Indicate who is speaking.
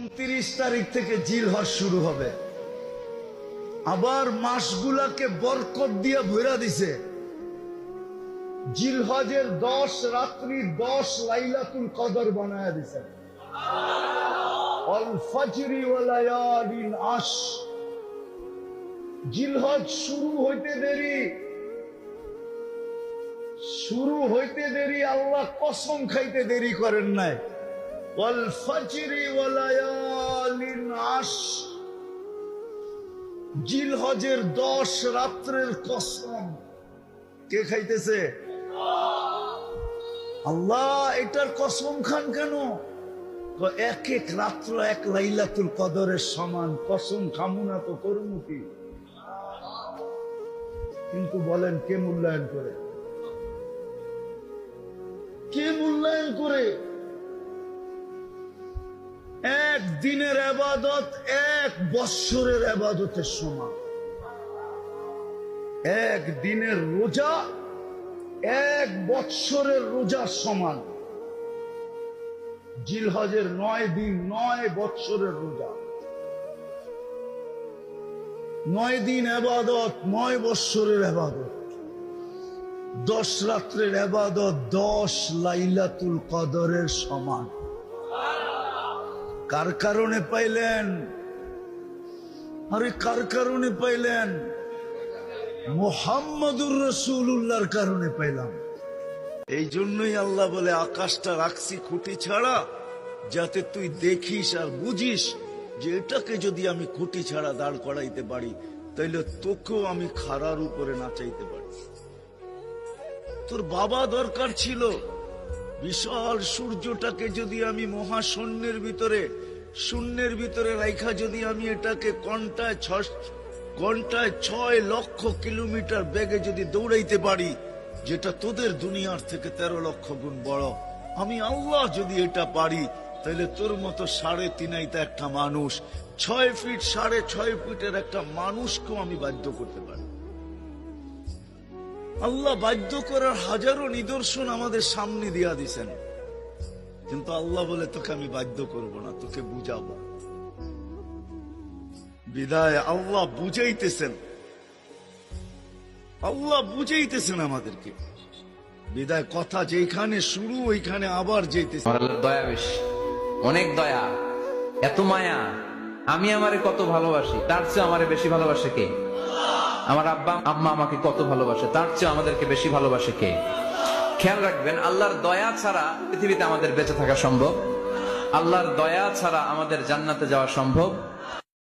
Speaker 1: 29 তারিখ থেকে জিলহজ শুরু হবে। আবার মাসগুলাকে বরকত দিয়ে ভরা দিছে। জিলহজের 10 রাত্রি 10 লাইলাতুল কদর বানায়া দিছে। আল ফজরি ওয়া লায়ালিন আশ। জিলহজ শুরু হইতে দেরি আল্লাহ কসম খাইতে দেরি করেন নাই। ওয়াল ফজরি ওয়া লায়ালিন আশ। জিলহজের 10 রাত্রের কসম কে খাইতেছে? আল্লাহ। এটার কসম খান কেন? এক এক রাত্র এক লাইলাতুল কদরের সমান। কসম খামু না তো করবো কি? কিন্তু বলেন কে মূল্যায়ন করে? কে মূল্যায়ন করে? এক দিনের ইবাদত 1 বৎসরের ইবাদতের সমান। এক দিনের রোজা 1 বৎসরের রোজার সমান। জিলহজের 9 দিন 9 বৎসরের রোজা। 9 দিন ইবাদত 9 বৎসরের ইবাদত। 10 রাত্রের ইবাদত 10 লাইলাতুল কদরের সমান। কার কারণে পাইলেন? আরে কার কারণে পাইলেন? মুহাম্মদুর রাসূলুল্লাহর কারণে পাইলাম। এই জন্যই আল্লাহ বলে আকাশটা রাখছি খুঁটি ছাড়া, যাতে তুই দেখিস আর বুঝিস যে এটাকে যদি আমি খুঁটি ছাড়া দাঁড় করাইতে পারি, তাইলে তোকেও আমি খাড়ার উপরে নাচাইতে পারি। তোর বাবা দরকার ছিল বিশাল সূর্যটাকে যদি আমি মহাশূন্যের ভিতরে রাইখা যদি আমি এটাকে ঘন্টায় 6 লক্ষ কিলোমিটার বেগে যদি দৌড়াইতে পারি, যেটা তোদের দুনিয়ার থেকে 13 লক্ষ গুণ বড়, আমি আল্লাহ যদি এটা পারি, তাহলে তোর মতো 3.5 একটা মানুষ, 6 ফিট 6.5 ফিটের একটা মানুষকেও আমি বাধ্য করতে পারি। আল্লাহ বাধ্য করার হাজারো নিদর্শন আমাদের সামনে দিয়া দিছেন, কিন্তু আল্লাহ বলে তোকে আমি বাধ্য করব না, তোকে বুঝাবো। বিদায় আল্লাহ বুঝাইতেছেন আমাদেরকে। বিদায় কথা যেখানে শুরু ওইখানে আবার যেতেছে।
Speaker 2: দয়া বেশি, অনেক দয়া, এত মায়া। আমি আমারে কত ভালোবাসি, তার চেয়ে আমারে বেশি ভালোবাসে কে? আমার আব্বা আম্মা আমাকে কত ভালোবাসে, তার চেয়ে আমাদেরকে বেশি ভালোবাসে কে? খেয়াল রাখবেন, আল্লাহর দয়া ছাড়া পৃথিবীতে আমাদের বেঁচে থাকা সম্ভব। আল্লাহর দয়া ছাড়া আমাদের জান্নাতে যাওয়া সম্ভব।